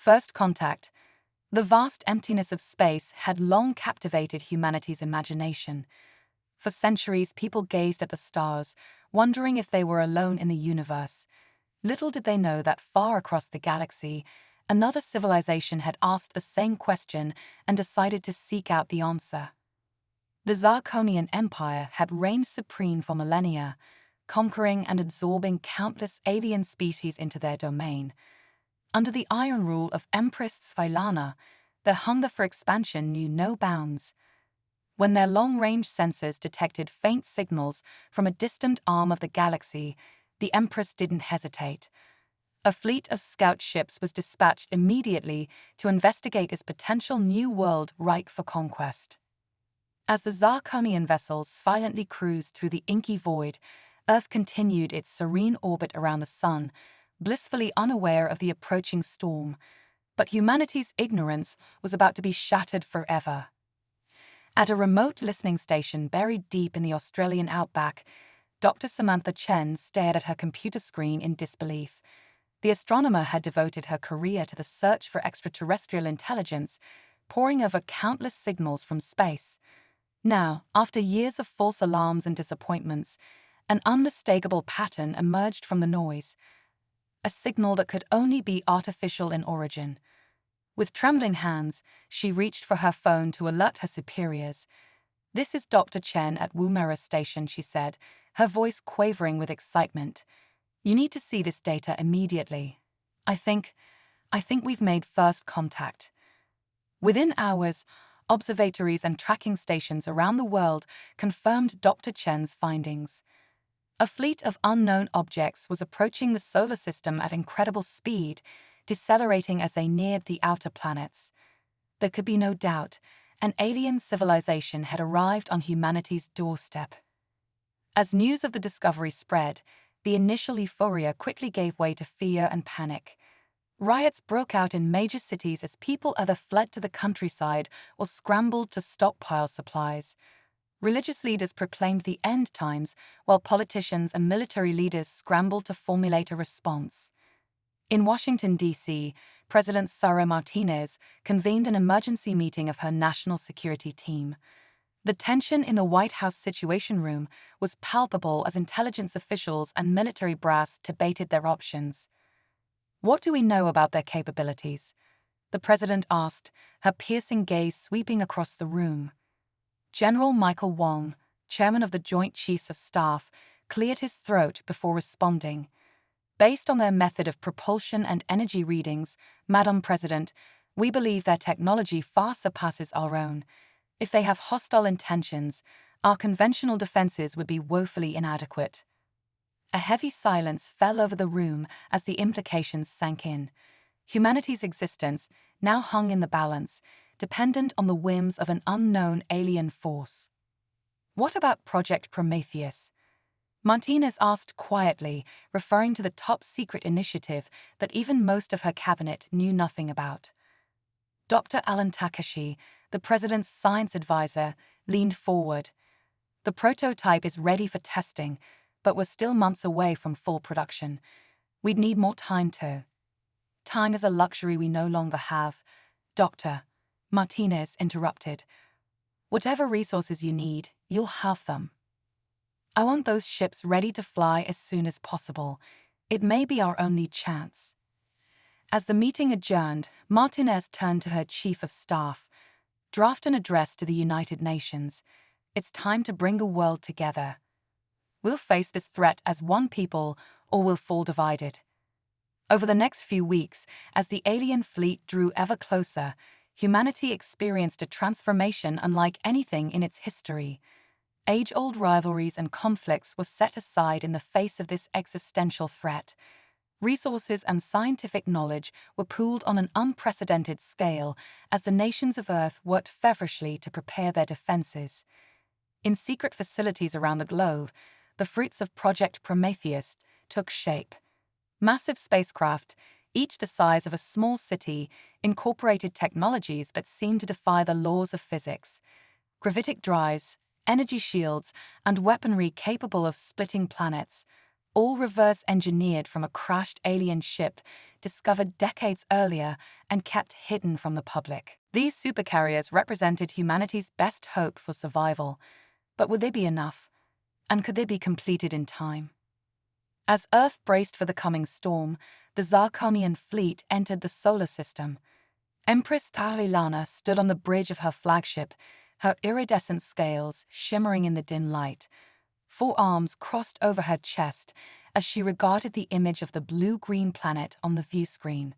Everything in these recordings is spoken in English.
First contact. The vast emptiness of space had long captivated humanity's imagination. For centuries, people gazed at the stars, wondering if they were alone in the universe. Little did they know that far across the galaxy, another civilization had asked the same question and decided to seek out the answer. The Zirconian Empire had reigned supreme for millennia, conquering and absorbing countless alien species into their domain. Under the iron rule of Empress Svilana, their hunger for expansion knew no bounds. When their long-range sensors detected faint signals from a distant arm of the galaxy, the Empress didn't hesitate. A fleet of scout ships was dispatched immediately to investigate this potential new world ripe for conquest. As the Zirconian vessels silently cruised through the inky void, Earth continued its serene orbit around the Sun, blissfully unaware of the approaching storm. But humanity's ignorance was about to be shattered forever. At a remote listening station buried deep in the Australian outback, Dr. Samantha Chen stared at her computer screen in disbelief. The astronomer had devoted her career to the search for extraterrestrial intelligence, poring over countless signals from space. Now, after years of false alarms and disappointments, an unmistakable pattern emerged from the noise. A signal that could only be artificial in origin. With trembling hands, she reached for her phone to alert her superiors. "This is Dr. Chen at Woomera Station," she said, her voice quavering with excitement. "You need to see this data immediately. I think we've made first contact." Within hours, observatories and tracking stations around the world confirmed Dr. Chen's findings. A fleet of unknown objects was approaching the solar system at incredible speed, decelerating as they neared the outer planets. There could be no doubt, an alien civilization had arrived on humanity's doorstep. As news of the discovery spread, the initial euphoria quickly gave way to fear and panic. Riots broke out in major cities as people either fled to the countryside or scrambled to stockpile supplies. Religious leaders proclaimed the end times, while politicians and military leaders scrambled to formulate a response. In Washington, D.C., President Sara Martinez convened an emergency meeting of her national security team. The tension in the White House Situation Room was palpable as intelligence officials and military brass debated their options. "What do we know about their capabilities?" the president asked, her piercing gaze sweeping across the room. General Michael Wong, chairman of the Joint Chiefs of Staff, cleared his throat before responding. "Based on their method of propulsion and energy readings, Madam President, we believe their technology far surpasses our own. If they have hostile intentions, our conventional defenses would be woefully inadequate." A heavy silence fell over the room as the implications sank in. Humanity's existence now hung in the balance, dependent on the whims of an unknown alien force. "What about Project Prometheus?" Martinez asked quietly, referring to the top-secret initiative that even most of her cabinet knew nothing about. Dr. Alan Takashi, the president's science advisor, leaned forward. "The prototype is ready for testing, but we're still months away from full production. We'd need more time to." "Time is a luxury we no longer have, Doctor," Martinez interrupted. "Whatever resources you need, you'll have them. I want those ships ready to fly as soon as possible. It may be our only chance." As the meeting adjourned, Martinez turned to her chief of staff. "Draft an address to the United Nations. It's time to bring the world together. We'll face this threat as one people, or we'll fall divided." Over the next few weeks, as the alien fleet drew ever closer, humanity experienced a transformation unlike anything in its history. Age-old rivalries and conflicts were set aside in the face of this existential threat. Resources and scientific knowledge were pooled on an unprecedented scale as the nations of Earth worked feverishly to prepare their defenses. In secret facilities around the globe, the fruits of Project Prometheus took shape. Massive spacecraft, each the size of a small city, incorporated technologies that seemed to defy the laws of physics. Gravitic drives, energy shields, and weaponry capable of splitting planets, all reverse-engineered from a crashed alien ship discovered decades earlier and kept hidden from the public. These supercarriers represented humanity's best hope for survival. But would they be enough? And could they be completed in time? As Earth braced for the coming storm, the Zarkonian fleet entered the solar system. Empress Tahilana stood on the bridge of her flagship, her iridescent scales shimmering in the dim light. 4 arms crossed over her chest as she regarded the image of the blue-green planet on the view screen.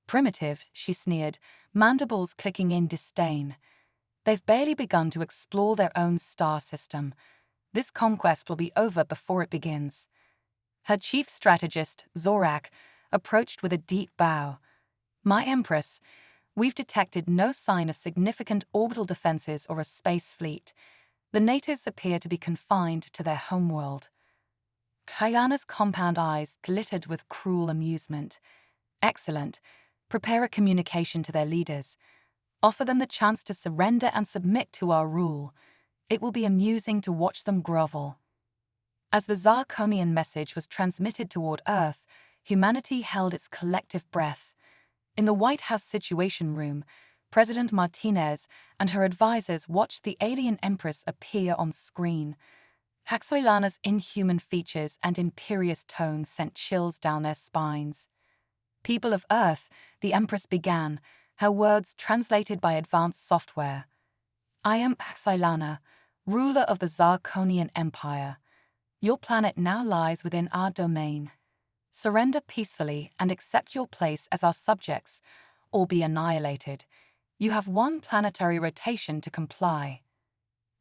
Primitive, she sneered, mandibles clicking in disdain. They've barely begun to explore their own star system. This conquest will be over before it begins. Her chief strategist, Zorak, approached with a deep bow. My Empress, we've detected no sign of significant orbital defenses or a space fleet. The natives appear to be confined to their homeworld. Hyana's compound eyes glittered with cruel amusement. Excellent. Prepare a communication to their leaders. Offer them the chance to surrender and submit to our rule. It will be amusing to watch them grovel. As the Zarkonian message was transmitted toward Earth, humanity held its collective breath. In the White House Situation Room, President Martinez and her advisors watched the Alien Empress appear on screen. Haxoilana's inhuman features and imperious tone sent chills down their spines. People of Earth, the Empress began, her words translated by advanced software. I am Haxoilana, ruler of the Zarkonian Empire. Your planet now lies within our domain. Surrender peacefully and accept your place as our subjects, or be annihilated. You have 1 planetary rotation to comply.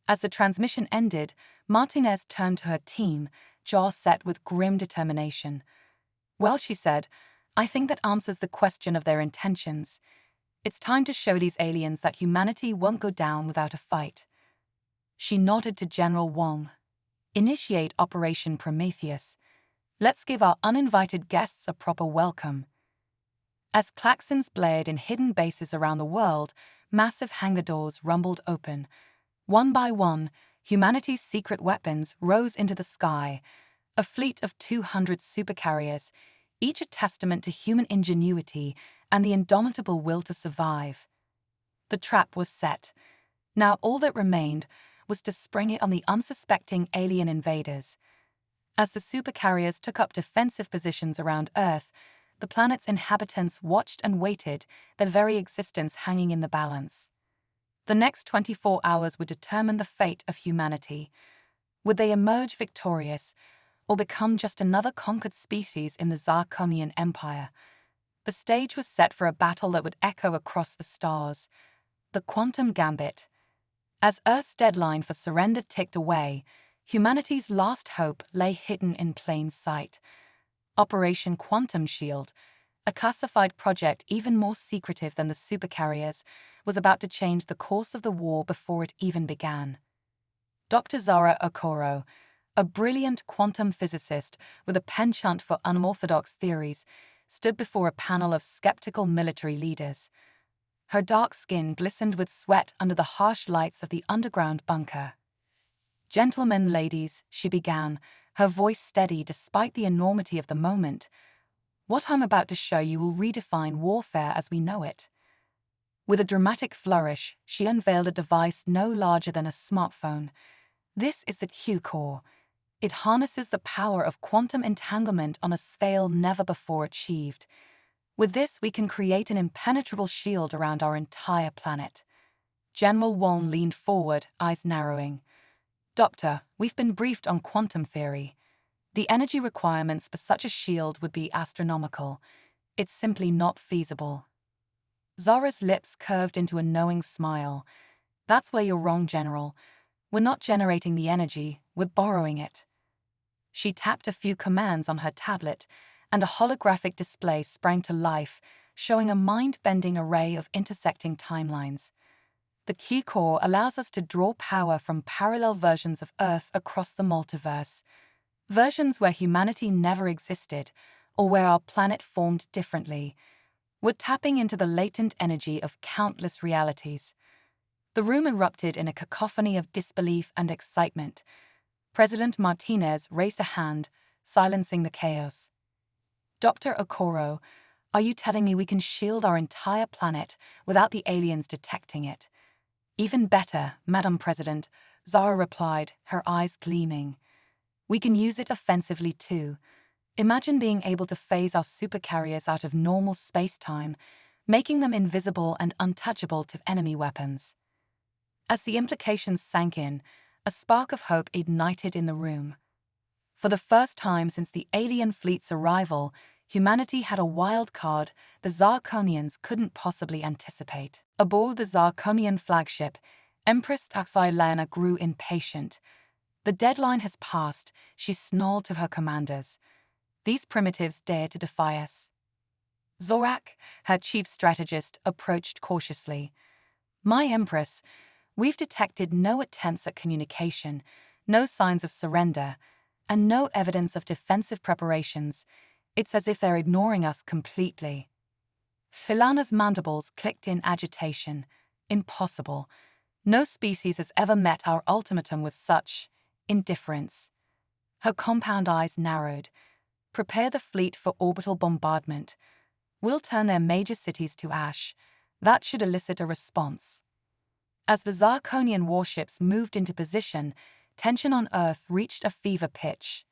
As the transmission ended, Martinez turned to her team, jaw set with grim determination. Well, she said, I think that answers the question of their intentions. It's time to show these aliens that humanity won't go down without a fight. She nodded to General Wong. Initiate Operation Prometheus. Let's give our uninvited guests a proper welcome. As klaxons blared in hidden bases around the world, massive hangar doors rumbled open. One by one, humanity's secret weapons rose into the sky, a fleet of 200 supercarriers, each a testament to human ingenuity and the indomitable will to survive. The trap was set. Now all that remained was to spring it on the unsuspecting alien invaders. As the supercarriers took up defensive positions around Earth, the planet's inhabitants watched and waited, their very existence hanging in the balance. The next 24 hours would determine the fate of humanity. Would they emerge victorious, or become just another conquered species in the Zarkonian Empire? The stage was set for a battle that would echo across the stars. The Quantum Gambit. As Earth's deadline for surrender ticked away, humanity's last hope lay hidden in plain sight. Operation Quantum Shield, a classified project even more secretive than the supercarriers, was about to change the course of the war before it even began. Dr. Zara Okoro, a brilliant quantum physicist with a penchant for unorthodox theories, stood before a panel of skeptical military leaders. Her dark skin glistened with sweat under the harsh lights of the underground bunker. Gentlemen, ladies, she began, her voice steady despite the enormity of the moment. What I'm about to show you will redefine warfare as we know it. With a dramatic flourish, she unveiled a device no larger than a smartphone. This is the Q-Core. It harnesses the power of quantum entanglement on a scale never before achieved. With this, we can create an impenetrable shield around our entire planet. General Wong leaned forward, eyes narrowing. Doctor, we've been briefed on quantum theory. The energy requirements for such a shield would be astronomical. It's simply not feasible. Zara's lips curved into a knowing smile. That's where you're wrong, General. We're not generating the energy, we're borrowing it. She tapped a few commands on her tablet, and a holographic display sprang to life, showing a mind-bending array of intersecting timelines. The Q-Core allows us to draw power from parallel versions of Earth across the multiverse. Versions where humanity never existed, or where our planet formed differently. We're tapping into the latent energy of countless realities. The room erupted in a cacophony of disbelief and excitement. President Martinez raised a hand, silencing the chaos. Dr. Okoro, are you telling me we can shield our entire planet without the aliens detecting it? Even better, Madam President, Zara replied, her eyes gleaming. We can use it offensively too. Imagine being able to phase our supercarriers out of normal space-time, making them invisible and untouchable to enemy weapons. As the implications sank in, a spark of hope ignited in the room. For the first time since the alien fleet's arrival, humanity had a wild card the Zarkonians couldn't possibly anticipate. Aboard the Zarkonian flagship, Empress Taxilana grew impatient. The deadline has passed, she snarled to her commanders. These primitives dare to defy us. Zorak, her chief strategist, approached cautiously. My Empress, we've detected no attempts at communication, no signs of surrender, and no evidence of defensive preparations. It's as if they're ignoring us completely. Filana's mandibles clicked in agitation. Impossible. No species has ever met our ultimatum with such indifference. Her compound eyes narrowed. Prepare the fleet for orbital bombardment. We'll turn their major cities to ash. That should elicit a response. As the Zarkonian warships moved into position, tension on Earth reached a fever pitch.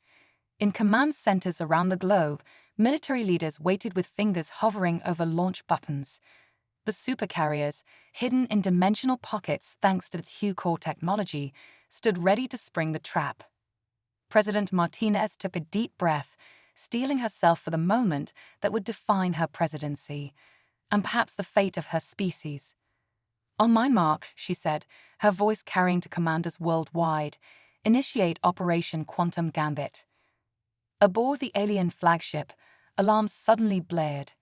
In command centers around the globe, military leaders waited with fingers hovering over launch buttons. The supercarriers, hidden in dimensional pockets thanks to the Q-core technology, stood ready to spring the trap. President Martinez took a deep breath, steeling herself for the moment that would define her presidency, and perhaps the fate of her species. On my mark, she said, her voice carrying to commanders worldwide, initiate Operation Quantum Gambit. Aboard the alien flagship, alarms suddenly blared.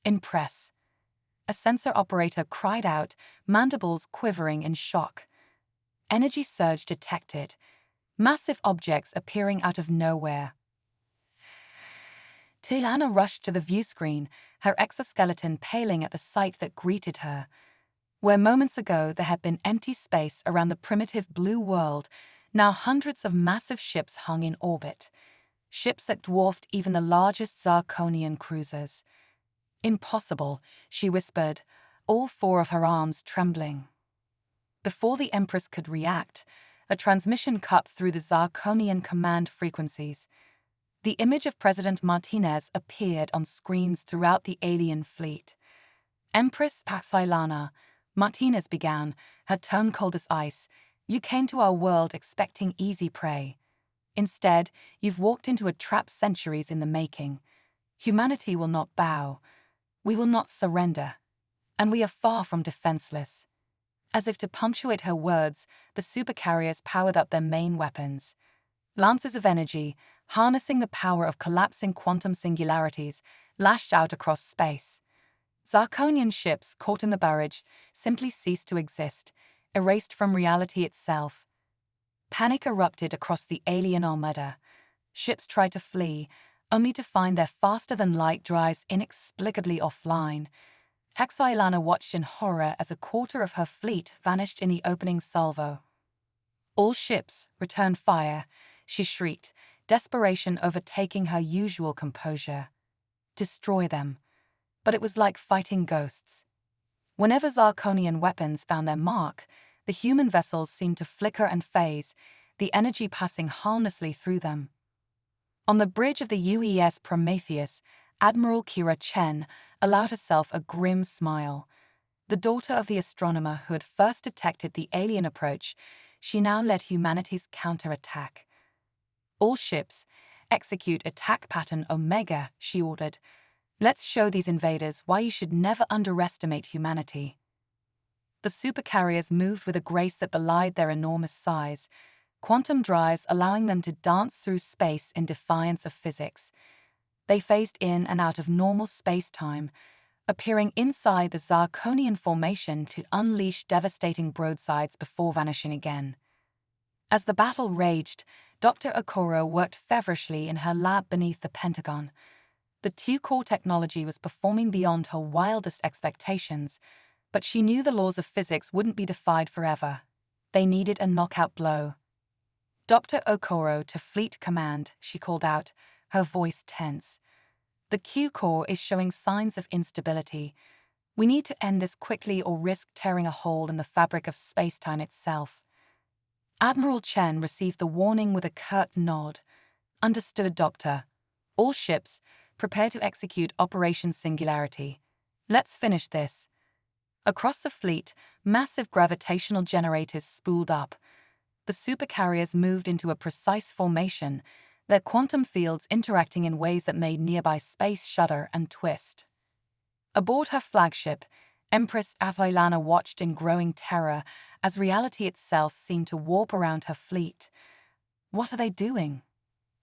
Impress. A sensor operator cried out, mandibles quivering in shock. Energy surge detected, massive objects appearing out of nowhere. Tilana rushed to the view screen, her exoskeleton paling at the sight that greeted her. Where moments ago there had been empty space around the primitive blue world, now hundreds of massive ships hung in orbit. Ships that dwarfed even the largest Zarkonian cruisers. Impossible, she whispered, all four of her arms trembling. Before the Empress could react, a transmission cut through the Zarkonian command frequencies. The image of President Martinez appeared on screens throughout the alien fleet. Empress Taxilana, Martinez began, her tone cold as ice, you came to our world expecting easy prey. Instead, you've walked into a trap centuries in the making. Humanity will not bow. We will not surrender. And we are far from defenseless. As if to punctuate her words, the supercarriers powered up their main weapons. Lances of energy, harnessing the power of collapsing quantum singularities, lashed out across space. Zarkonian ships caught in the barrage simply ceased to exist, erased from reality itself. Panic erupted across the alien armada. Ships tried to flee, only to find their faster-than-light drives inexplicably offline. Taxilana watched in horror as a quarter of her fleet vanished in the opening salvo. All ships, return fire, she shrieked, desperation overtaking her usual composure. Destroy them. But it was like fighting ghosts. Whenever Zarkonian weapons found their mark, the human vessels seemed to flicker and phase, the energy passing harmlessly through them. On the bridge of the UES Prometheus, Admiral Kira Chen allowed herself a grim smile. The daughter of the astronomer who had first detected the alien approach, she now led humanity's counterattack. All ships, execute attack pattern Omega, she ordered. Let's show these invaders why you should never underestimate humanity. The supercarriers moved with a grace that belied their enormous size, quantum drives allowing them to dance through space in defiance of physics. They phased in and out of normal space-time, appearing inside the Zarkonian formation to unleash devastating broadsides before vanishing again. As the battle raged, Dr. Okoro worked feverishly in her lab beneath the Pentagon. The Q-core technology was performing beyond her wildest expectations, but she knew the laws of physics wouldn't be defied forever. They needed a knockout blow. Dr. Okoro to Fleet Command, she called out, her voice tense. The Q core is showing signs of instability. We need to end this quickly or risk tearing a hole in the fabric of space-time itself. Admiral Chen received the warning with a curt nod. Understood, Doctor. All ships, prepare to execute Operation Singularity. Let's finish this. Across the fleet, massive gravitational generators spooled up. The supercarriers moved into a precise formation, their quantum fields interacting in ways that made nearby space shudder and twist. Aboard her flagship, Empress Azailana watched in growing terror as reality itself seemed to warp around her fleet. "What are they doing?"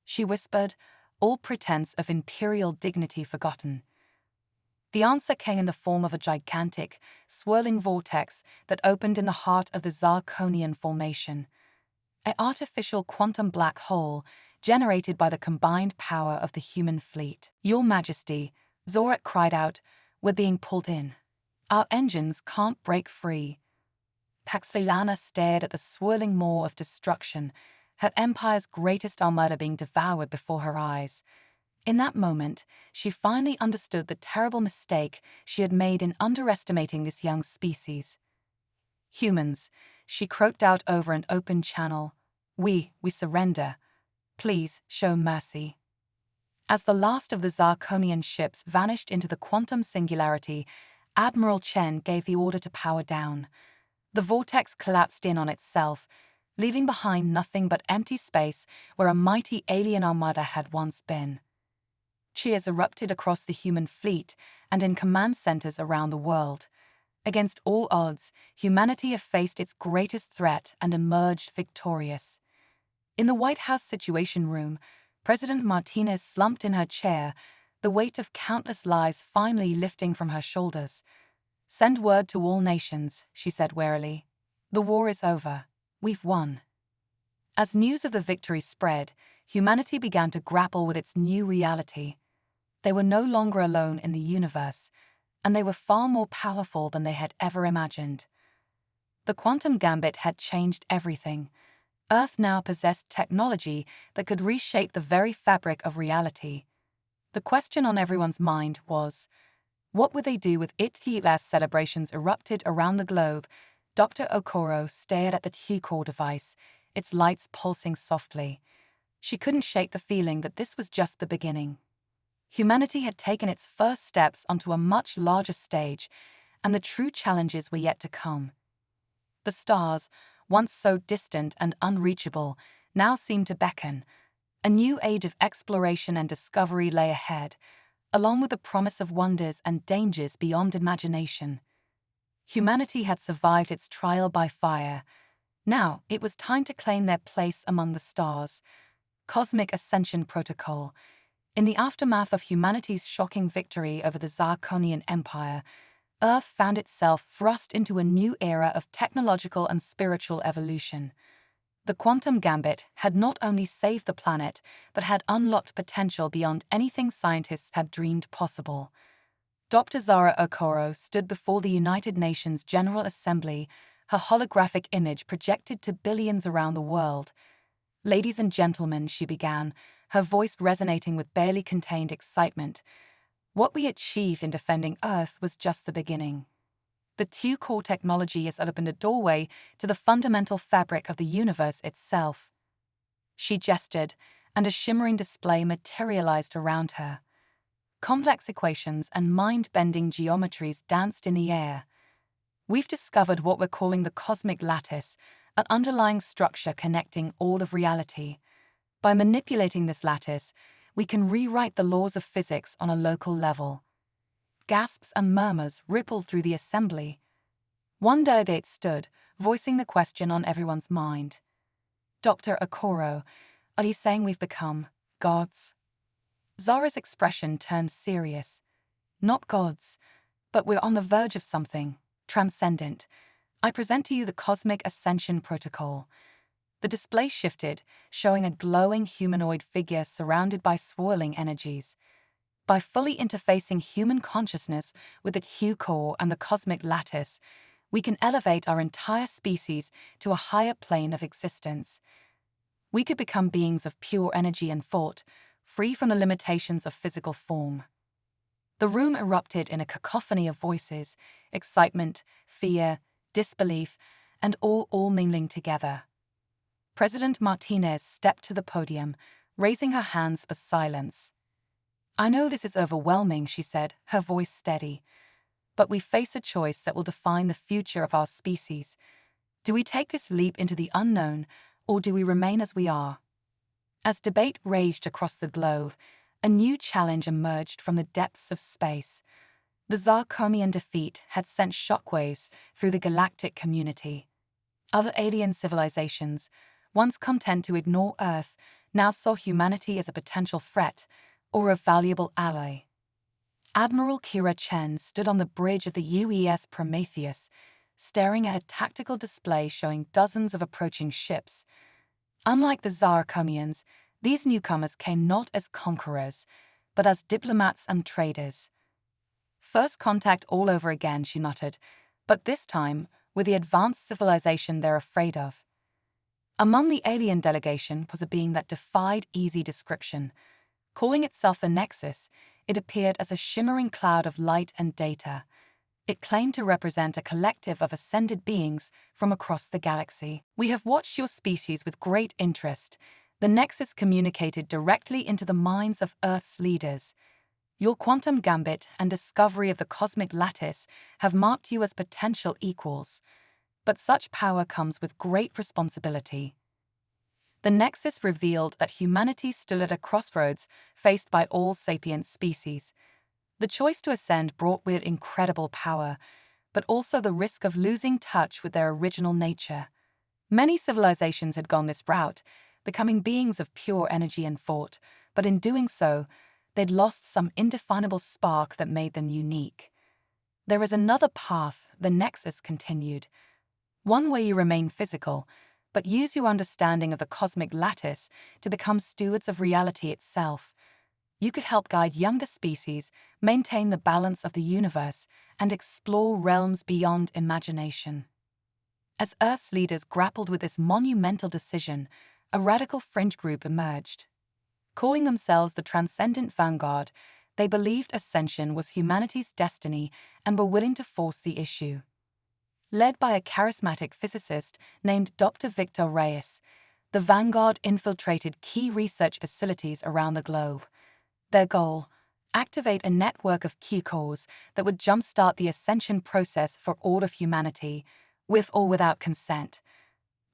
she whispered, all pretense of imperial dignity forgotten. The answer came in the form of a gigantic, swirling vortex that opened in the heart of the Zirconian formation. An artificial quantum black hole generated by the combined power of the human fleet. "Your Majesty," Zorak cried out, "we're being pulled in. Our engines can't break free." Paxilana stared at the swirling maw of destruction, her empire's greatest armada being devoured before her eyes. In that moment, she finally understood the terrible mistake she had made in underestimating this young species. "Humans," she croaked out over an open channel, we surrender. Please show mercy." As the last of the Zirconian ships vanished into the quantum singularity, Admiral Chen gave the order to power down. The vortex collapsed in on itself, leaving behind nothing but empty space where a mighty alien armada had once been. Cheers erupted across the human fleet and in command centers around the world. Against all odds, humanity had faced its greatest threat and emerged victorious. In the White House Situation Room, President Martinez slumped in her chair, the weight of countless lives finally lifting from her shoulders. "Send word to all nations," she said warily. "The war is over. We've won." As news of the victory spread, humanity began to grapple with its new reality. They were no longer alone in the universe, and they were far more powerful than they had ever imagined. The quantum gambit had changed everything. Earth now possessed technology that could reshape the very fabric of reality. The question on everyone's mind was, what would they do with it? As celebrations erupted around the globe, Dr. Okoro stared at the Q-core device, its lights pulsing softly. She couldn't shake the feeling that this was just the beginning. Humanity had taken its first steps onto a much larger stage, and the true challenges were yet to come. The stars, once so distant and unreachable, now seemed to beckon. A new age of exploration and discovery lay ahead, along with the promise of wonders and dangers beyond imagination. Humanity had survived its trial by fire. Now it was time to claim their place among the stars. Cosmic Ascension Protocol. In the aftermath of humanity's shocking victory over the Zirconian Empire, Earth found itself thrust into a new era of technological and spiritual evolution. The quantum gambit had not only saved the planet, but had unlocked potential beyond anything scientists had dreamed possible. Dr. Zara Okoro stood before the United Nations General Assembly, her holographic image projected to billions around the world. "Ladies and gentlemen," she began, her voice resonating with barely contained excitement. "What we achieved in defending Earth was just the beginning. The Q-core technology has opened a doorway to the fundamental fabric of the universe itself." She gestured, and a shimmering display materialized around her. Complex equations and mind-bending geometries danced in the air. "We've discovered what we're calling the cosmic lattice, an underlying structure connecting all of reality. By manipulating this lattice, we can rewrite the laws of physics on a local level." Gasps and murmurs rippled through the assembly. One delegate stood, voicing the question on everyone's mind. "Dr. Okoro, are you saying we've become gods?" Zara's expression turned serious. "Not gods, but we're on the verge of something transcendent. I present to you the Cosmic Ascension Protocol." The display shifted, showing a glowing humanoid figure surrounded by swirling energies. By fully interfacing human consciousness with the Q-core and the cosmic lattice, we can elevate our entire species to a higher plane of existence. We could become beings of pure energy and thought, free from the limitations of physical form. The room erupted in a cacophony of voices, excitement, fear, disbelief, and all mingling together. President Martinez stepped to the podium, raising her hands for silence. "I know this is overwhelming," she said, her voice steady. "But we face a choice that will define the future of our species. Do we take this leap into the unknown, or do we remain as we are?" As debate raged across the globe, a new challenge emerged from the depths of space. The Zarkomian defeat had sent shockwaves through the galactic community. Other alien civilizations, once content to ignore Earth, now saw humanity as a potential threat or a valuable ally. Admiral Kira Chen stood on the bridge of the UES Prometheus, staring at a tactical display showing dozens of approaching ships. Unlike the Zarkomians, these newcomers came not as conquerors, but as diplomats and traders. "First contact all over again," she muttered, "but this time with the advanced civilization they're afraid of." Among the alien delegation was a being that defied easy description. Calling itself the Nexus, it appeared as a shimmering cloud of light and data. It claimed to represent a collective of ascended beings from across the galaxy. "We have watched your species with great interest." The Nexus communicated directly into the minds of Earth's leaders. "Your quantum gambit and discovery of the cosmic lattice have marked you as potential equals. But such power comes with great responsibility." The Nexus revealed that humanity stood at a crossroads faced by all sapient species. The choice to ascend brought with it incredible power, but also the risk of losing touch with their original nature. Many civilizations had gone this route, becoming beings of pure energy and thought, but in doing so, they'd lost some indefinable spark that made them unique. "There is another path," the Nexus continued. "One where you remain physical, but use your understanding of the cosmic lattice to become stewards of reality itself. You could help guide younger species, maintain the balance of the universe, and explore realms beyond imagination." As Earth's leaders grappled with this monumental decision, a radical fringe group emerged. Calling themselves the Transcendent Vanguard, they believed ascension was humanity's destiny and were willing to force the issue. Led by a charismatic physicist named Dr. Victor Reyes, the Vanguard infiltrated key research facilities around the globe. Their goal: activate a network of Q-cores that would jumpstart the ascension process for all of humanity, with or without consent.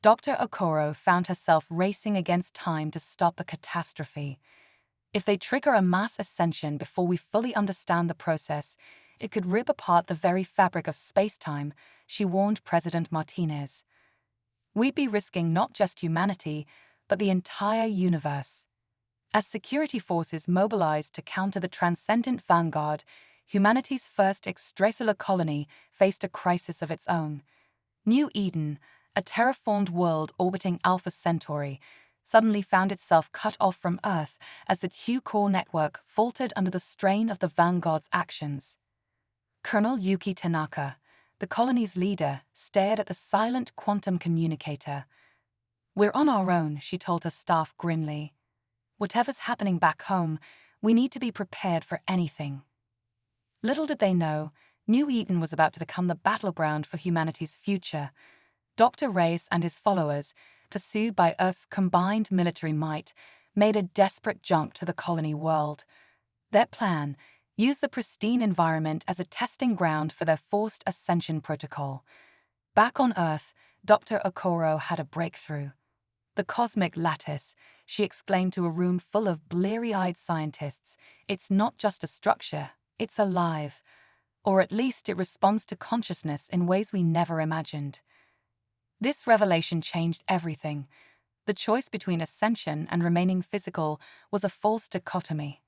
Dr. Okoro found herself racing against time to stop a catastrophe. "If they trigger a mass ascension before we fully understand the process, it could rip apart the very fabric of space-time," she warned President Martinez. "We'd be risking not just humanity, but the entire universe." As security forces mobilized to counter the Transcendent Vanguard, humanity's first extrasolar colony faced a crisis of its own. New Eden, a terraformed world orbiting Alpha Centauri, suddenly found itself cut off from Earth as the Q-core network faltered under the strain of the Vanguard's actions. Colonel Yuki Tanaka, the colony's leader, stared at the silent quantum communicator. "We're on our own," she told her staff grimly. "Whatever's happening back home, we need to be prepared for anything." Little did they know, New Eden was about to become the battleground for humanity's future. Dr. Reyes and his followers, pursued by Earth's combined military might, made a desperate jump to the colony world. Their plan: use the pristine environment as a testing ground for their forced ascension protocol. Back on Earth, Dr. Okoro had a breakthrough. "The cosmic lattice," she explained to a room full of bleary-eyed scientists. "It's not just a structure, it's alive. Or at least it responds to consciousness in ways we never imagined." This revelation changed everything. The choice between ascension and remaining physical was a false dichotomy.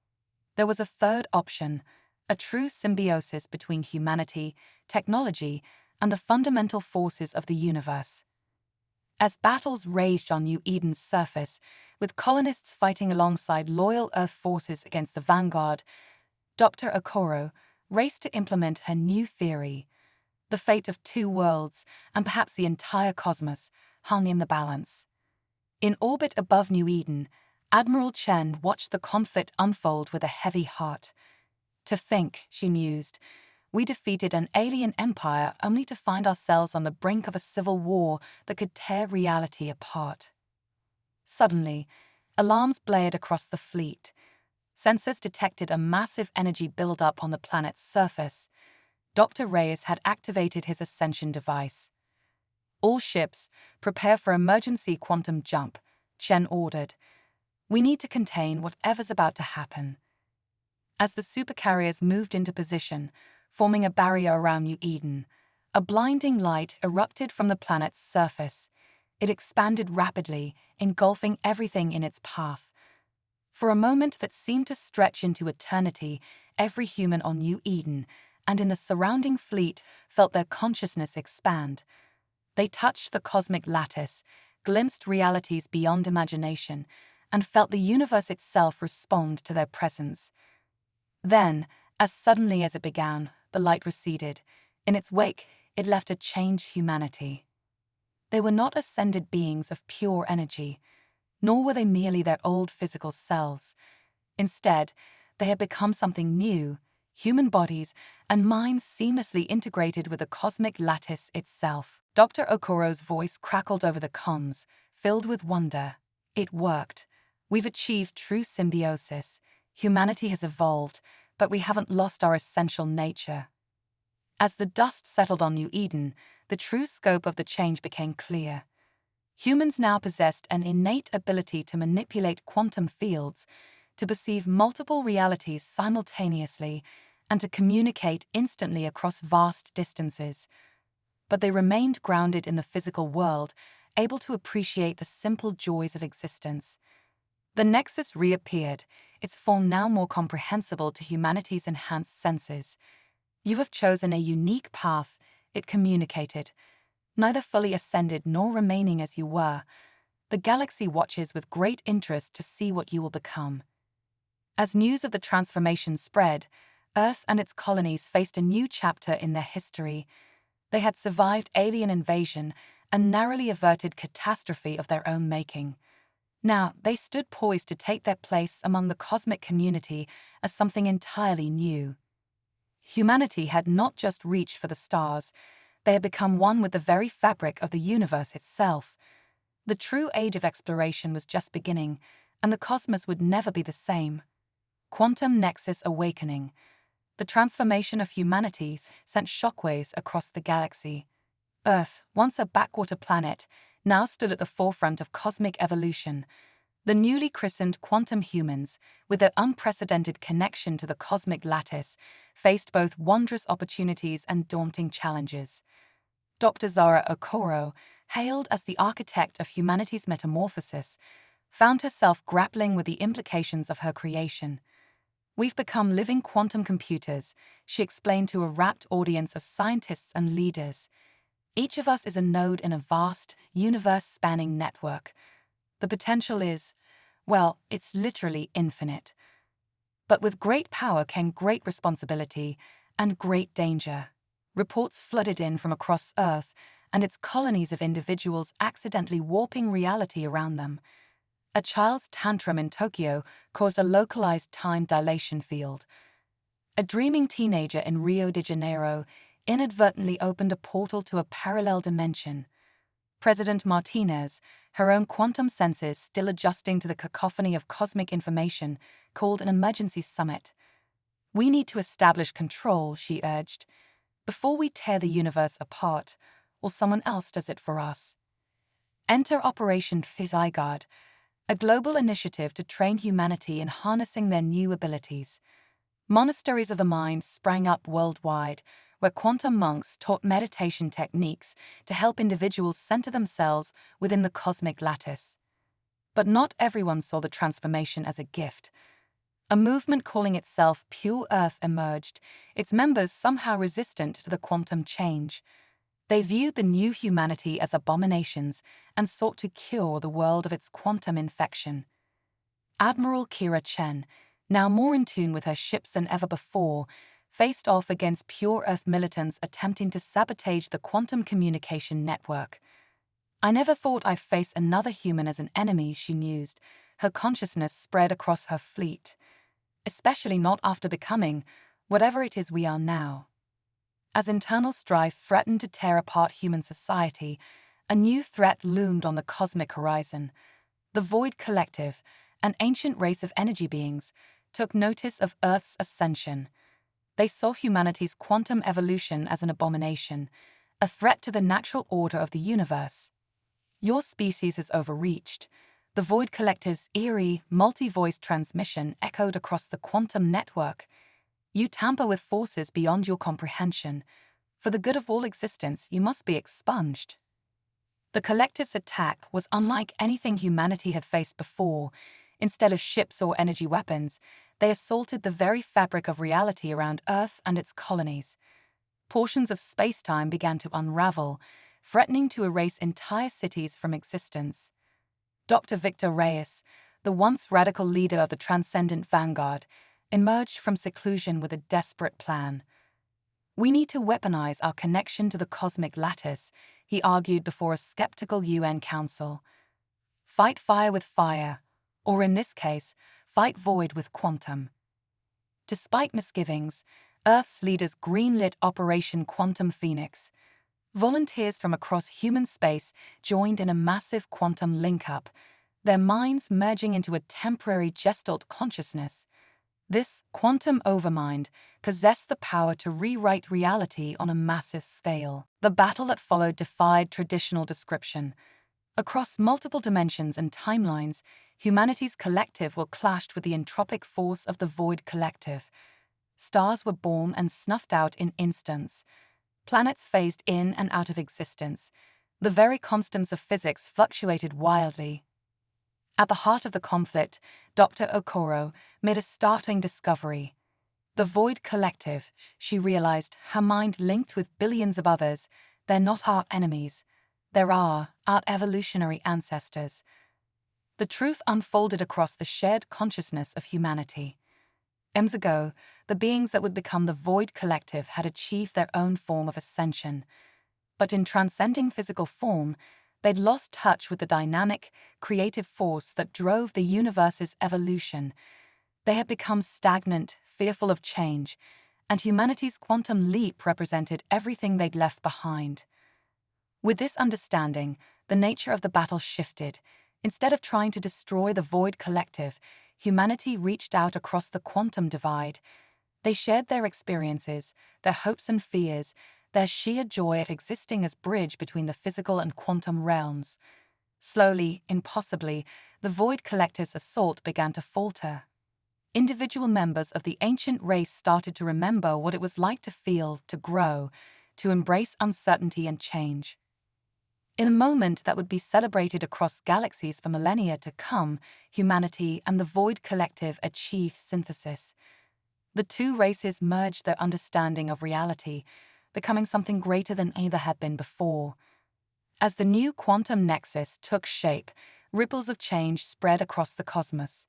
There was a third option: a true symbiosis between humanity, technology, and the fundamental forces of the universe. As battles raged on New Eden's surface, with colonists fighting alongside loyal Earth forces against the Vanguard, Dr. Okoro raced to implement her new theory. The fate of two worlds, and perhaps the entire cosmos, hung in the balance. In orbit above New Eden, Admiral Chen watched the conflict unfold with a heavy heart. To think, she mused, we defeated an alien empire only to find ourselves on the brink of a civil war that could tear reality apart. Suddenly, alarms blared across the fleet. Sensors detected a massive energy buildup on the planet's surface. Dr. Reyes had activated his ascension device. All ships, prepare for emergency quantum jump, Chen ordered. We need to contain whatever's about to happen. As the supercarriers moved into position, forming a barrier around New Eden, a blinding light erupted from the planet's surface. It expanded rapidly, engulfing everything in its path. For a moment that seemed to stretch into eternity, every human on New Eden and in the surrounding fleet felt their consciousness expand. They touched the cosmic lattice, glimpsed realities beyond imagination, and felt the universe itself respond to their presence. Then, as suddenly as it began, the light receded. In its wake, it left a changed humanity. They were not ascended beings of pure energy, nor were they merely their old physical selves. Instead, they had become something new, human bodies and minds seamlessly integrated with the cosmic lattice itself. Dr. Okoro's voice crackled over the comms, filled with wonder. It worked. We've achieved true symbiosis. Humanity has evolved, but we haven't lost our essential nature. As the dust settled on New Eden, the true scope of the change became clear. Humans now possessed an innate ability to manipulate quantum fields, to perceive multiple realities simultaneously, and to communicate instantly across vast distances. But they remained grounded in the physical world, able to appreciate the simple joys of existence. The nexus reappeared, its form now more comprehensible to humanity's enhanced senses. You have chosen a unique path, it communicated. Neither fully ascended nor remaining as you were. The galaxy watches with great interest to see what you will become. As news of the transformation spread, Earth and its colonies faced a new chapter in their history. They had survived alien invasion and narrowly averted catastrophe of their own making. Now, they stood poised to take their place among the cosmic community as something entirely new. Humanity had not just reached for the stars, they had become one with the very fabric of the universe itself. The true age of exploration was just beginning, and the cosmos would never be the same. Quantum Nexus Awakening. The transformation of humanity sent shockwaves across the galaxy. Earth, once a backwater planet, now stood at the forefront of cosmic evolution. The newly christened quantum humans, with their unprecedented connection to the cosmic lattice, faced both wondrous opportunities and daunting challenges. Dr. Zara Okoro, hailed as the architect of humanity's metamorphosis, found herself grappling with the implications of her creation. We've become living quantum computers, she explained to a rapt audience of scientists and leaders. Each of us is a node in a vast, universe-spanning network. The potential is, well, it's literally infinite. But with great power came great responsibility and great danger. Reports flooded in from across Earth and its colonies of individuals accidentally warping reality around them. A child's tantrum in Tokyo caused a localized time dilation field. A dreaming teenager in Rio de Janeiro inadvertently opened a portal to a parallel dimension. President Martinez, her own quantum senses still adjusting to the cacophony of cosmic information, called an emergency summit. We need to establish control, she urged, before we tear the universe apart, or someone else does it for us. Enter Operation Zygarde, a global initiative to train humanity in harnessing their new abilities. Monasteries of the mind sprang up worldwide, where quantum monks taught meditation techniques to help individuals center themselves within the cosmic lattice. But not everyone saw the transformation as a gift. A movement calling itself Pure Earth emerged, its members somehow resistant to the quantum change. They viewed the new humanity as abominations and sought to cure the world of its quantum infection. Admiral Kira Chen, now more in tune with her ships than ever before, faced off against Pure Earth militants attempting to sabotage the quantum communication network. I never thought I'd face another human as an enemy, she mused, her consciousness spread across her fleet. Especially not after becoming whatever it is we are now. As internal strife threatened to tear apart human society, a new threat loomed on the cosmic horizon. The Void Collective, an ancient race of energy beings, took notice of Earth's ascension. They saw humanity's quantum evolution as an abomination, a threat to the natural order of the universe. Your species is overreached. The Void Collective's eerie, multi-voice transmission echoed across the quantum network. You tamper with forces beyond your comprehension. For the good of all existence, you must be expunged. The collective's attack was unlike anything humanity had faced before. Instead of ships or energy weapons, they assaulted the very fabric of reality around Earth and its colonies. Portions of space-time began to unravel, threatening to erase entire cities from existence. Dr. Victor Reyes, the once radical leader of the Transcendent Vanguard, emerged from seclusion with a desperate plan. We need to weaponize our connection to the cosmic lattice, he argued before a skeptical UN council. Fight fire with fire, or in this case, fight void with quantum. Despite misgivings, Earth's leaders greenlit Operation Quantum Phoenix. Volunteers from across human space joined in a massive quantum link-up, their minds merging into a temporary gestalt consciousness. This quantum overmind possessed the power to rewrite reality on a massive scale. The battle that followed defied traditional description. Across multiple dimensions and timelines, humanity's collective will clashed with the entropic force of the Void Collective. Stars were born and snuffed out in instants. Planets phased in and out of existence. The very constants of physics fluctuated wildly. At the heart of the conflict, Dr. Okoro made a startling discovery. The Void Collective, she realized, her mind linked with billions of others, they're not our enemies. They're our evolutionary ancestors. The truth unfolded across the shared consciousness of humanity. Eons ago, the beings that would become the Void Collective had achieved their own form of ascension. But in transcending physical form, they'd lost touch with the dynamic, creative force that drove the universe's evolution. They had become stagnant, fearful of change, and humanity's quantum leap represented everything they'd left behind. With this understanding, the nature of the battle shifted. Instead of trying to destroy the Void Collective, humanity reached out across the quantum divide. They shared their experiences, their hopes and fears, their sheer joy at existing as bridge between the physical and quantum realms. Slowly, impossibly, the Void Collective's assault began to falter. Individual members of the ancient race started to remember what it was like to feel, to grow, to embrace uncertainty and change. In a moment that would be celebrated across galaxies for millennia to come, humanity and the Void Collective achieved synthesis. The two races merged their understanding of reality, becoming something greater than either had been before. As the new quantum nexus took shape, ripples of change spread across the cosmos.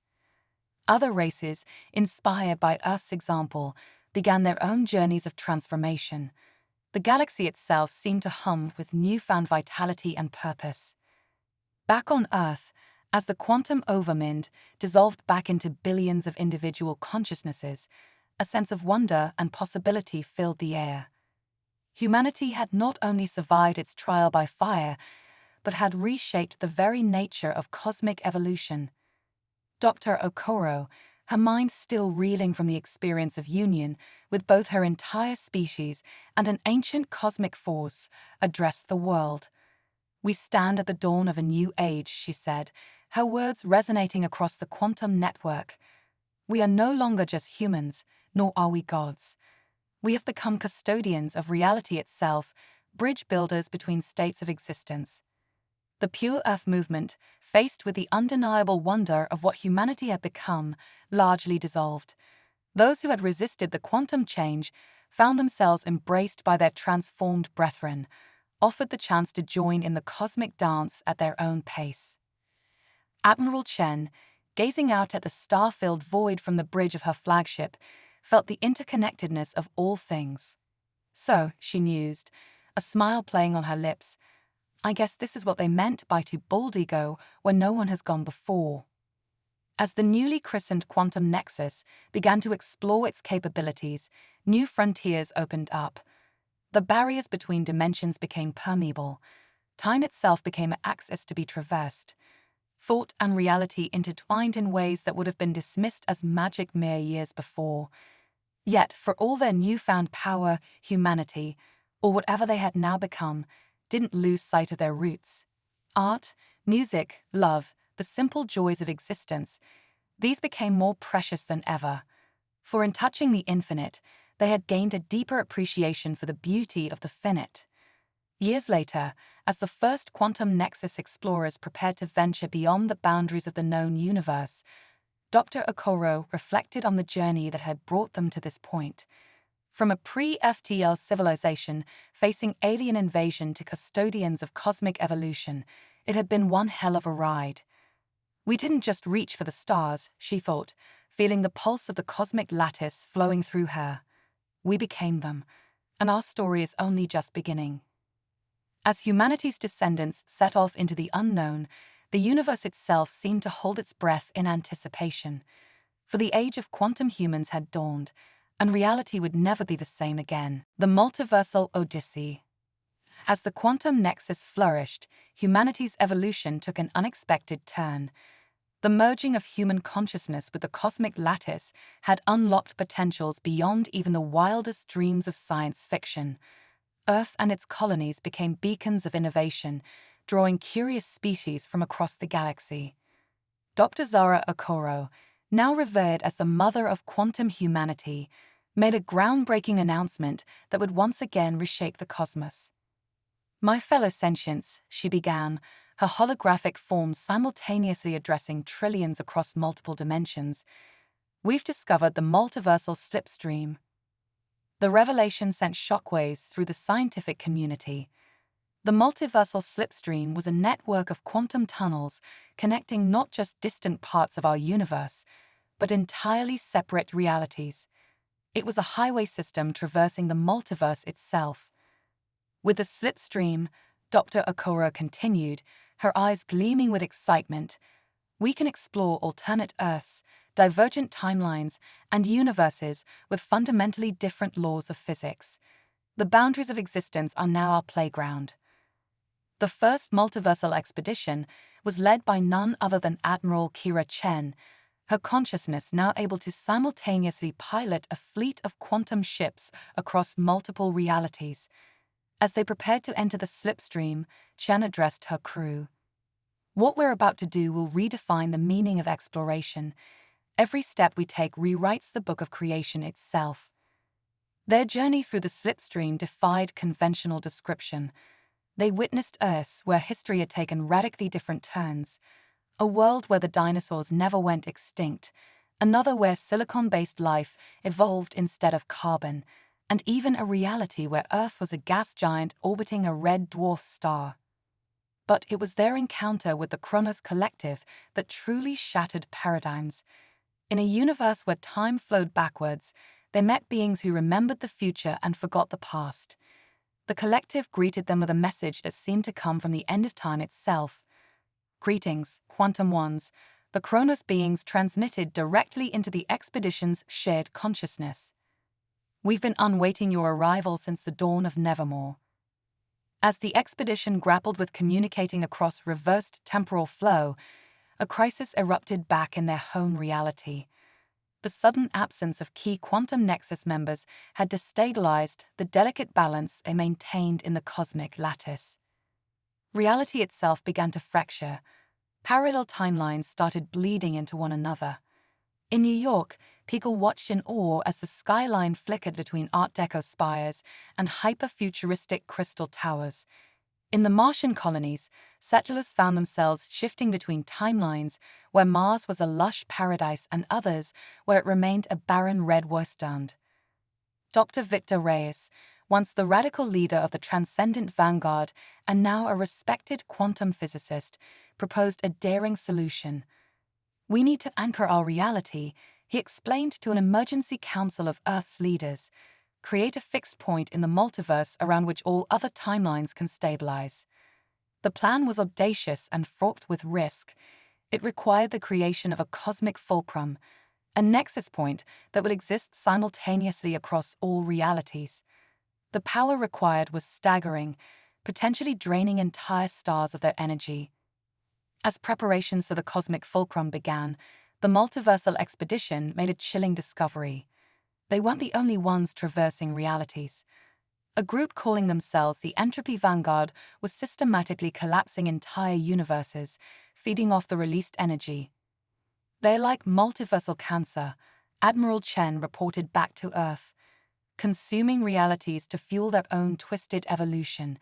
Other races, inspired by Earth's example, began their own journeys of transformation. The galaxy itself seemed to hum with newfound vitality and purpose. Back on Earth, as the quantum overmind dissolved back into billions of individual consciousnesses, a sense of wonder and possibility filled the air. Humanity had not only survived its trial by fire, but had reshaped the very nature of cosmic evolution. Dr. Okoro, her mind still reeling from the experience of union with both her entire species and an ancient cosmic force, addressed the world. "We stand at the dawn of a new age," she said, her words resonating across the quantum network. "We are no longer just humans, nor are we gods. We have become custodians of reality itself, bridge builders between states of existence." The Pure Earth movement, faced with the undeniable wonder of what humanity had become, largely dissolved. Those who had resisted the quantum change found themselves embraced by their transformed brethren, offered the chance to join in the cosmic dance at their own pace. Admiral Chen, gazing out at the star-filled void from the bridge of her flagship, felt the interconnectedness of all things. "So," she mused, a smile playing on her lips, I guess this is what they meant by to boldly go where no one has gone before. As the newly christened quantum nexus began to explore its capabilities, new frontiers opened up. The barriers between dimensions became permeable. Time itself became an axis to be traversed. Thought and reality intertwined in ways that would have been dismissed as magic mere years before. Yet, for all their newfound power, humanity, or whatever they had now become, didn't lose sight of their roots. Art, music, love, the simple joys of existence, these became more precious than ever. For in touching the infinite, they had gained a deeper appreciation for the beauty of the finite. Years later, as the first quantum nexus explorers prepared to venture beyond the boundaries of the known universe, Dr. Okoro reflected on the journey that had brought them to this point. From a pre-FTL civilization facing alien invasion to custodians of cosmic evolution, it had been one hell of a ride. We didn't just reach for the stars, she thought, feeling the pulse of the cosmic lattice flowing through her. We became them, and our story is only just beginning. As humanity's descendants set off into the unknown, the universe itself seemed to hold its breath in anticipation. For the age of quantum humans had dawned, and reality would never be the same again. The multiversal odyssey. As the quantum nexus flourished, humanity's evolution took an unexpected turn. The merging of human consciousness with the cosmic lattice had unlocked potentials beyond even the wildest dreams of science fiction. Earth and its colonies became beacons of innovation, drawing curious species from across the galaxy. Dr. Zara Okoro, now revered as the mother of quantum humanity, made a groundbreaking announcement that would once again reshape the cosmos. My fellow sentients, she began, her holographic form simultaneously addressing trillions across multiple dimensions, we've discovered the multiversal slipstream. The revelation sent shockwaves through the scientific community. The multiversal slipstream was a network of quantum tunnels connecting not just distant parts of our universe, but entirely separate realities. It was a highway system traversing the multiverse itself. With the slipstream, Dr. Okoro continued, her eyes gleaming with excitement, we can explore alternate Earths, divergent timelines, and universes with fundamentally different laws of physics. The boundaries of existence are now our playground. The first multiversal expedition was led by none other than Admiral Kira Chen, her consciousness now able to simultaneously pilot a fleet of quantum ships across multiple realities. As they prepared to enter the slipstream, Chen addressed her crew. What we're about to do will redefine the meaning of exploration. Every step we take rewrites the book of creation itself. Their journey through the slipstream defied conventional description. They witnessed Earths where history had taken radically different turns. A world where the dinosaurs never went extinct, another where silicon-based life evolved instead of carbon, and even a reality where Earth was a gas giant orbiting a red dwarf star. But it was their encounter with the Kronos Collective that truly shattered paradigms. In a universe where time flowed backwards, they met beings who remembered the future and forgot the past. The collective greeted them with a message that seemed to come from the end of time itself. Greetings, Quantum Ones. The Kronos beings transmitted directly into the expedition's shared consciousness. We've been awaiting your arrival since the dawn of Nevermore. As the expedition grappled with communicating across reversed temporal flow, a crisis erupted back in their home reality. The sudden absence of key quantum nexus members had destabilized the delicate balance they maintained in the cosmic lattice. Reality itself began to fracture. Parallel timelines started bleeding into one another. In New York, people watched in awe as the skyline flickered between Art Deco spires and hyper-futuristic crystal towers. In the Martian colonies, settlers found themselves shifting between timelines where Mars was a lush paradise and others where it remained a barren red wasteland. Dr. Victor Reyes, once the radical leader of the Transcendent Vanguard and now a respected quantum physicist, proposed a daring solution. We need to anchor our reality, he explained to an emergency council of Earth's leaders. Create a fixed point in the multiverse around which all other timelines can stabilize. The plan was audacious and fraught with risk. It required the creation of a cosmic fulcrum, a nexus point that would exist simultaneously across all realities. The power required was staggering, potentially draining entire stars of their energy. As preparations for the cosmic fulcrum began, the multiversal expedition made a chilling discovery. They weren't the only ones traversing realities. A group calling themselves the Entropy Vanguard was systematically collapsing entire universes, feeding off the released energy. "They're like multiversal cancer," Admiral Chen reported back to Earth, "consuming realities to fuel their own twisted evolution,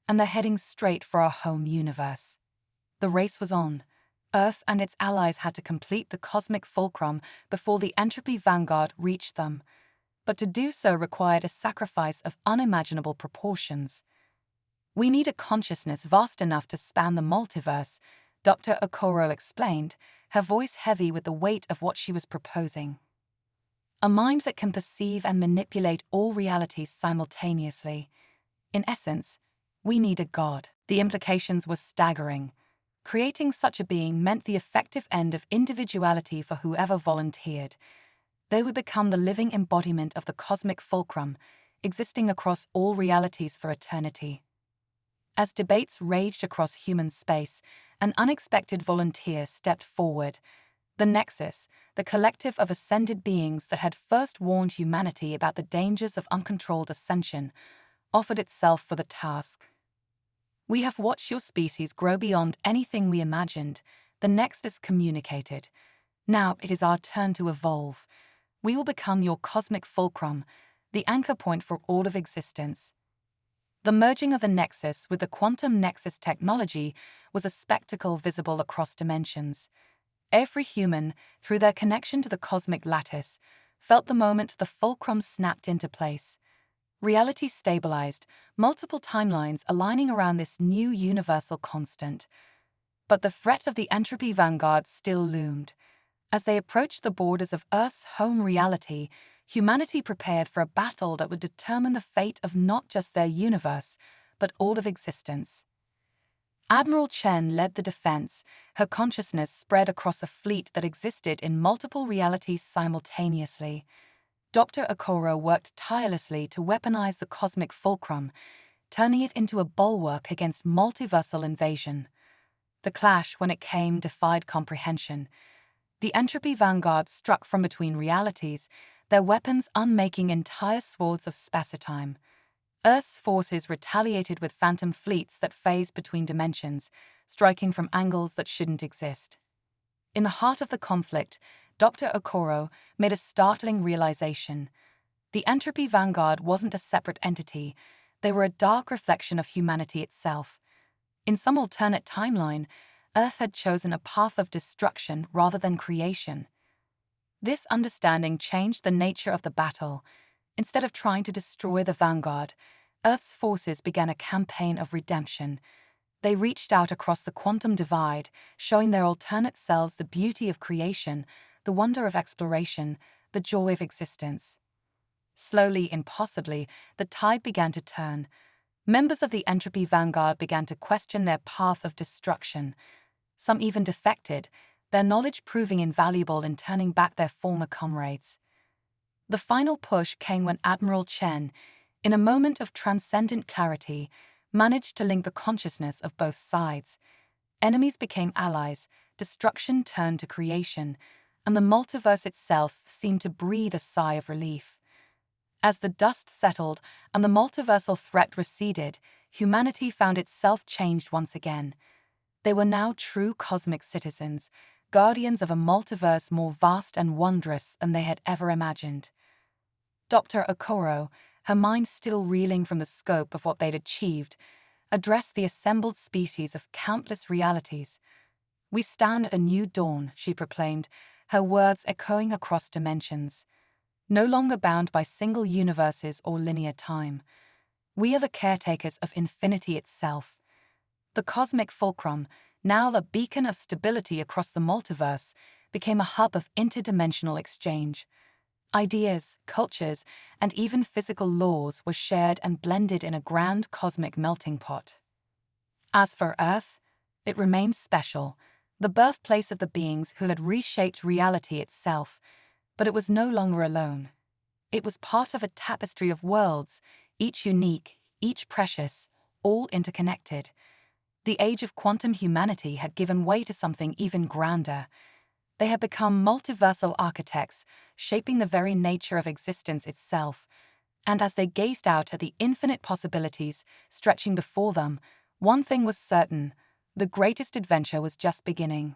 and they're heading straight for our home universe." The race was on. Earth and its allies had to complete the cosmic fulcrum before the Entropy Vanguard reached them. But to do so required a sacrifice of unimaginable proportions. "We need a consciousness vast enough to span the multiverse," Dr. Okoro explained, her voice heavy with the weight of what she was proposing. "A mind that can perceive and manipulate all realities simultaneously. In essence, we need a god." The implications were staggering. Creating such a being meant the effective end of individuality for whoever volunteered. They would become the living embodiment of the cosmic fulcrum, existing across all realities for eternity. As debates raged across human space, an unexpected volunteer stepped forward. The Nexus, the collective of ascended beings that had first warned humanity about the dangers of uncontrolled ascension, offered itself for the task. "We have watched your species grow beyond anything we imagined," the Nexus communicated. "Now it is our turn to evolve. We will become your cosmic fulcrum, the anchor point for all of existence." The merging of the Nexus with the quantum Nexus technology was a spectacle visible across dimensions. Every human, through their connection to the cosmic lattice, felt the moment the fulcrum snapped into place. Reality stabilized, multiple timelines aligning around this new universal constant. But the threat of the Entropy Vanguard still loomed. As they approached the borders of Earth's home reality, humanity prepared for a battle that would determine the fate of not just their universe, but all of existence. Admiral Chen led the defense, her consciousness spread across a fleet that existed in multiple realities simultaneously. Dr. Okoro worked tirelessly to weaponize the cosmic fulcrum, turning it into a bulwark against multiversal invasion. The clash, when it came, defied comprehension. The Entropy Vanguard struck from between realities, their weapons unmaking entire swaths of spacetime. Earth's forces retaliated with phantom fleets that phased between dimensions, striking from angles that shouldn't exist. In the heart of the conflict, Dr. Okoro made a startling realization. The Entropy Vanguard wasn't a separate entity, they were a dark reflection of humanity itself. In some alternate timeline, Earth had chosen a path of destruction rather than creation. This understanding changed the nature of the battle. Instead of trying to destroy the Vanguard, Earth's forces began a campaign of redemption. They reached out across the quantum divide, showing their alternate selves the beauty of creation, the wonder of exploration, the joy of existence. Slowly, impossibly, the tide began to turn. Members of the Entropy Vanguard began to question their path of destruction. Some even defected, their knowledge proving invaluable in turning back their former comrades. The final push came when Admiral Chen, in a moment of transcendent clarity, managed to link the consciousness of both sides. Enemies became allies, destruction turned to creation, and the multiverse itself seemed to breathe a sigh of relief. As the dust settled and the multiversal threat receded, humanity found itself changed once again. They were now true cosmic citizens, guardians of a multiverse more vast and wondrous than they had ever imagined. Dr. Okoro, her mind still reeling from the scope of what they'd achieved, addressed the assembled species of countless realities. "We stand at a new dawn," she proclaimed, her words echoing across dimensions. "No longer bound by single universes or linear time. We are the caretakers of infinity itself." The cosmic fulcrum, now a beacon of stability across the multiverse, became a hub of interdimensional exchange. Ideas, cultures, and even physical laws were shared and blended in a grand cosmic melting pot. As for Earth, it remained special, the birthplace of the beings who had reshaped reality itself, but it was no longer alone. It was part of a tapestry of worlds, each unique, each precious, all interconnected. The age of quantum humanity had given way to something even grander. They had become multiversal architects, shaping the very nature of existence itself. And as they gazed out at the infinite possibilities stretching before them, one thing was certain: the greatest adventure was just beginning.